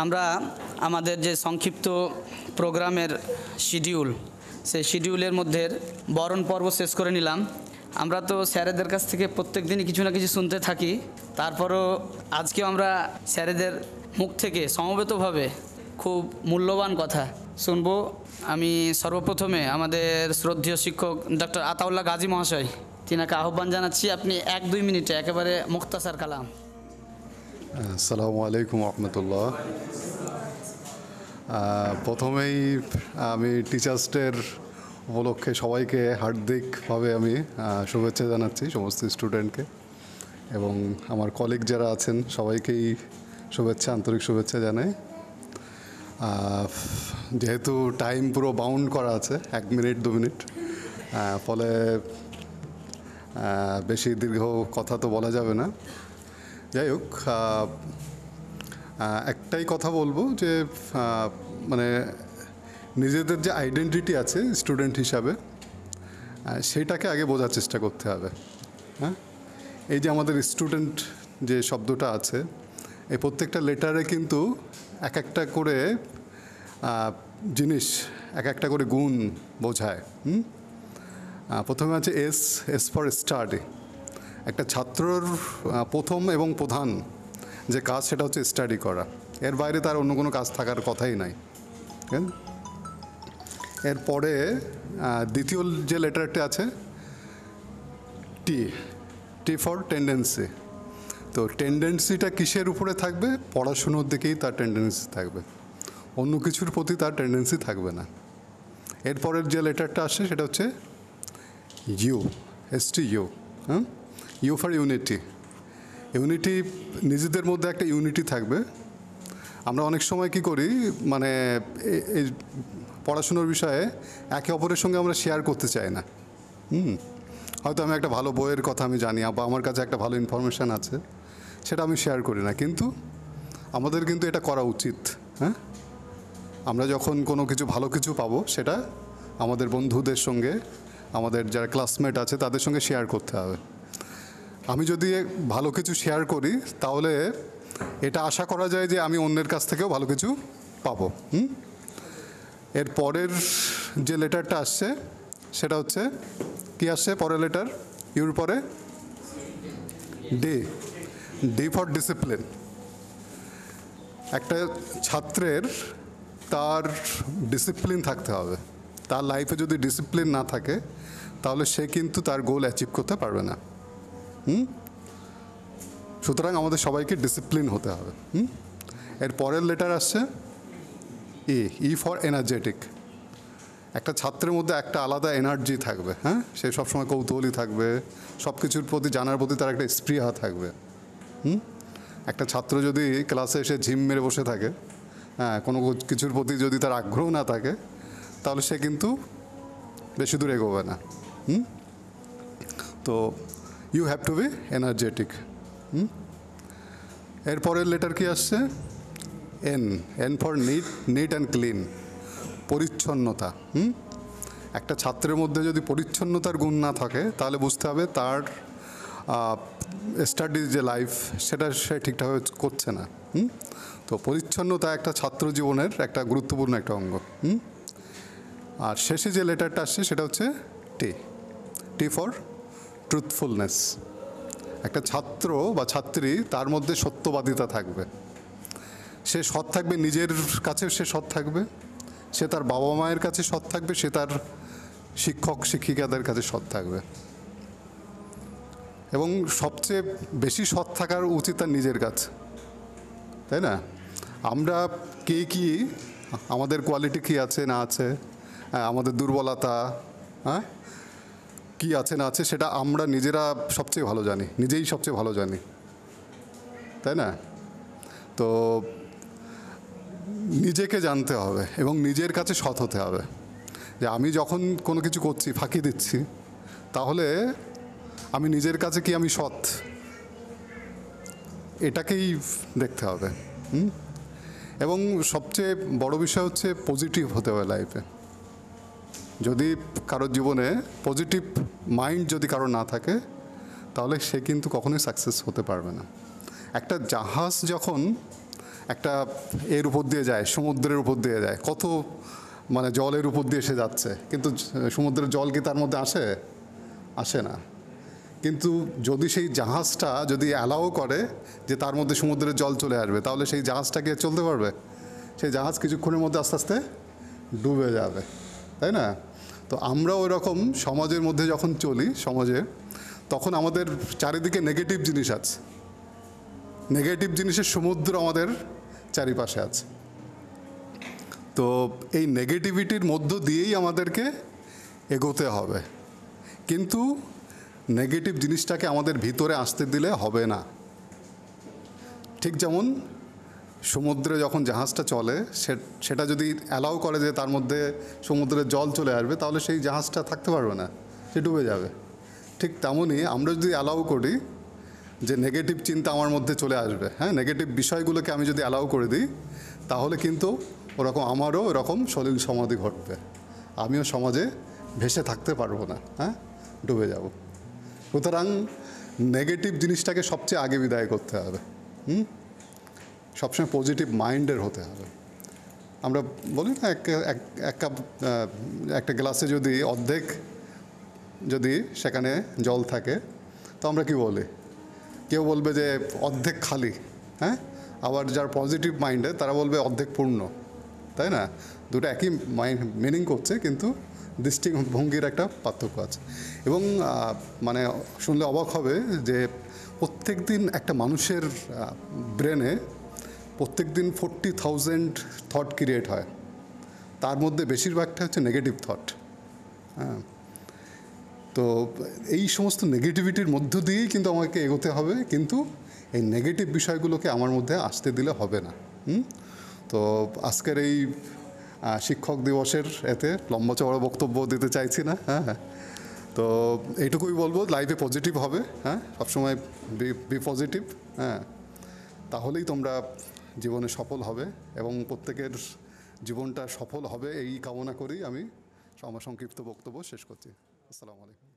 আমরা আমাদের যে সংক্ষিপ্ত প্রোগ্রামের শিডিউল, সেই শিডিউলের মধ্যে বরণ পর্ব শেষ করে নিলাম। আমরা তো স্যারেদের কাছ থেকে প্রত্যেক দিনই কিছু না কিছু শুনতে থাকি, তারপরও আজকেও আমরা স্যারেদের মুখ থেকে সমবেতভাবে খুব মূল্যবান কথা শুনব। আমি সর্বপ্রথমে আমাদের শ্রদ্ধেয় শিক্ষক ডক্টর আতাউল্লাহ গাজী মহাশয়, তিনাকে আহ্বান জানাচ্ছি। আপনি 1-2 মিনিটে একেবারে মুখতাসার কালাম। আসসালামু আলাইকুম রহমতুল্লাহ। প্রথমেই আমি টিচার্স ডের উপলক্ষে সবাইকে হার্দিকভাবে আমি শুভেচ্ছা জানাচ্ছি সমস্ত স্টুডেন্টকে, এবং আমার কলিগ যারা আছেন সবাইকেই শুভেচ্ছা, আন্তরিক শুভেচ্ছা জানাই। যেহেতু টাইম পুরো বাউন্ড করা আছে 1 মিনিট 2 মিনিট, ফলে বেশি দীর্ঘ কথা তো বলা যাবে না। যাই হোক, একটাই কথা বলবো যে মানে নিজেদের যে আইডেন্টিটি আছে স্টুডেন্ট হিসাবে, সেইটাকে আগে বোঝার চেষ্টা করতে হবে। হ্যাঁ, এই যে আমাদের স্টুডেন্ট যে শব্দটা আছে, এই প্রত্যেকটা লেটারে কিন্তু এক একটা করে জিনিস, এক একটা করে গুণ বোঝায়। প্রথমে আছে এস ফর স্টাডি। একটা ছাত্রর প্রথম এবং প্রধান যে কাজ সেটা হচ্ছে স্টাডি করা, এর বাইরে তার অন্য কোনো কাজ থাকার কথাই নাই। এরপরে দ্বিতীয় যে লেটারটি আছে টি ফর টেন্ডেন্সি। তো টেন্ডেন্সিটা কিসের উপরে থাকবে? পড়াশুনোর দিকেই তার টেন্ডেন্সি থাকবে, অন্য কিছুর প্রতি তার টেন্ডেন্সি থাকবে না। এরপরের যে লেটারটা আসে সেটা হচ্ছে ইউ। হ্যাঁ, ইউ ফর ইউনিটি। ইউনিটি, নিজেদের মধ্যে একটা ইউনিটি থাকবে। আমরা অনেক সময় কি করি, মানে এই পড়াশুনোর বিষয়ে একে অপরের সঙ্গে আমরা শেয়ার করতে চাই না। হয়তো আমি একটা ভালো বইয়ের কথা আমি জানি, বা আমার কাছে একটা ভালো ইনফরমেশান আছে, সেটা আমি শেয়ার করি না, কিন্তু আমাদের কিন্তু এটা করা উচিত। হ্যাঁ, আমরা যখন কোনো কিছু ভালো কিছু পাবো সেটা আমাদের বন্ধুদের সঙ্গে, আমাদের যারা ক্লাসমেট আছে তাদের সঙ্গে শেয়ার করতে হবে। আমি যদি ভালো কিছু শেয়ার করি তাহলে এটা আশা করা যায় যে আমি অন্যের কাছ থেকেও ভালো কিছু পাবো। এর পরের যে লেটারটা আসছে সেটা হচ্ছে কি আসছে পরের লেটার? ইউর পরে ডি ফর ডিসিপ্লিন। একটা ছাত্রের তার ডিসিপ্লিন থাকতে হবে। তার লাইফে যদি ডিসিপ্লিন না থাকে তাহলে সে কিন্তু তার গোল অ্যাচিভ করতে পারবে না। সুতরাং আমাদের সবাইকে ডিসিপ্লিন হতে হবে। এর পরের লেটার আসছে ই ফর এনার্জেটিক। একটা ছাত্রের মধ্যে একটা আলাদা এনার্জি থাকবে। হ্যাঁ, সে সবসময় কৌতূহলী থাকবে, সব কিছুর প্রতি জানার প্রতি তার একটা স্পৃহা থাকবে। একটা ছাত্র যদি ক্লাসে এসে ঝিম মেরে বসে থাকে, হ্যাঁ, কোনো কিছুর প্রতি যদি তার আগ্রহ না থাকে, তাহলে সে কিন্তু বেশি দূর এগোবে না। তো you have to be energetic. এরপরের লেটার কি আসছে? N for neat and clean. পরিচ্ছন্নতা। একটা ছাত্রের মধ্যে যদি পরিচ্ছন্নতার গুণ না থাকে তাহলে বুঝতে হবে তার স্টাডির যে লাইফ সেটা সে ঠিকঠাকভাবে করছে না। তো পরিচ্ছন্নতা একটা ছাত্র জীবনের একটা গুরুত্বপূর্ণ একটা অঙ্গ। আর শেষে যে লেটারটা আসছে সেটা হচ্ছে টি ফর ট্রুথফুলনেস। একটা ছাত্র বা ছাত্রী, তার মধ্যে সত্যবাদিতা থাকবে। সে সৎ থাকবে, নিজের কাছে সে সৎ থাকবে, সে তার বাবা মায়ের কাছে সৎ থাকবে, সে তার শিক্ষক শিক্ষিকাদের কাছে সৎ থাকবে, এবং সবচেয়ে বেশি সৎ থাকার উচিত তার নিজের কাছে, তাই না? আমরা কি আমাদের কোয়ালিটি কী আছে না আছে, আমাদের দুর্বলতা, হ্যাঁ, কী আছে না আছে, সেটা আমরা নিজেরা সবচেয়ে ভালো জানি, নিজেই সবচেয়ে ভালো জানি, তাই না? তো নিজেকে জানতে হবে এবং নিজের কাছে সৎ হতে হবে। যে আমি যখন কোনো কিছু করছি, ফাঁকি দিচ্ছি, তাহলে আমি নিজের কাছে কি আমি সৎ, এটাকেই দেখতে হবে। এবং সবচেয়ে বড় বিষয় হচ্ছে পজিটিভ হতে হবে লাইফে। যদি কারোর জীবনে পজিটিভ মাইন্ড যদি কারোর না থাকে, তাহলে সে কিন্তু কখনোই সাকসেস হতে পারবে না। একটা জাহাজ যখন একটা এর উপর দিয়ে যায়, সমুদ্রের উপর দিয়ে যায়, কত মানে জলের উপর দিয়ে সে যাচ্ছে, কিন্তু সমুদ্রের জল কি তার মধ্যে আসে না। কিন্তু যদি সেই জাহাজটা যদি অ্যালাউ করে যে তার মধ্যে সমুদ্রের জল চলে আসবে, তাহলে সেই জাহাজটাকে চলতে পারবে? সেই জাহাজ কিছুক্ষণের মধ্যে আস্তে আস্তে ডুবে যাবে, তাই না? তো আমরা ওই রকম সমাজের মধ্যে যখন চলি, সমাজে, তখন আমাদের চারিদিকে নেগেটিভ জিনিস আছে, নেগেটিভ জিনিসের সমুদ্র আমাদের চারিপাশে আছে। তো এই নেগেটিভিটির মধ্য দিয়েই আমাদেরকে এগোতে হবে, কিন্তু নেগেটিভ জিনিসটাকে আমাদের ভিতরে আসতে দিলে হবে না। ঠিক যেমন সমুদ্রে যখন জাহাজটা চলে, সেটা যদি অ্যালাউ করে যে তার মধ্যে সমুদ্রের জল চলে আসবে, তাহলে সেই জাহাজটা থাকতে পারবে না, সে ডুবে যাবে। ঠিক তেমনই আমরা যদি অ্যালাউ করি যে নেগেটিভ চিন্তা আমার মধ্যে চলে আসবে, হ্যাঁ, নেগেটিভ বিষয়গুলোকে আমি যদি অ্যালাউ করে দিই, তাহলে কিন্তু ওরকম আমারও ওরকম সলিল সমাধি ঘটবে, আমিও সমাজে ভেসে থাকতে পারবো না, হ্যাঁ, ডুবে যাব। সুতরাং নেগেটিভ জিনিসটাকে সবচেয়ে আগে বিদায় করতে হবে, সবসময় পজিটিভ মাইন্ডের হতে হবে। আমরা বলি না, এক কাপ একটা গ্লাসে যদি অর্ধেক যদি সেখানে জল থাকে, তো আমরা কি বলি? কেউ বলবে যে অর্ধেক খালি, হ্যাঁ, আবার যার পজিটিভ মাইন্ডে তারা বলবে অর্ধেক পূর্ণ, তাই না? দুটো একই মিনিং করছে, কিন্তু দৃষ্টিভঙ্গির একটা পার্থক্য আছে। এবং মানে শুনলে অবাক হবে যে প্রত্যেক দিন একটা মানুষের ব্রেনে প্রত্যেক দিন 40,000 থট ক্রিয়েট হয়, তার মধ্যে বেশিরভাগটা হচ্ছে নেগেটিভ থট। হ্যাঁ, তো এই সমস্ত নেগেটিভিটির মধ্য দিয়েই কিন্তু আমাকে এগোতে হবে, কিন্তু এই নেগেটিভ বিষয়গুলোকে আমার মধ্যে আসতে দিলে হবে না। তো আজকের এই শিক্ষক দিবসের এতে লম্বা চওড়া বক্তব্য দিতে চাইছি না, হ্যাঁ, তো এইটুকুই বলবো, লাইফে পজিটিভ হবে, হ্যাঁ, সবসময় বি পজিটিভ, হ্যাঁ, তাহলেই তোমরা জীবনে সফল হবে এবং প্রত্যেকের জীবনটা সফল হবে, এই কামনা করেই আমি আমার সংক্ষিপ্ত বক্তব্য শেষ করছি। আসসালামু আলাইকুম।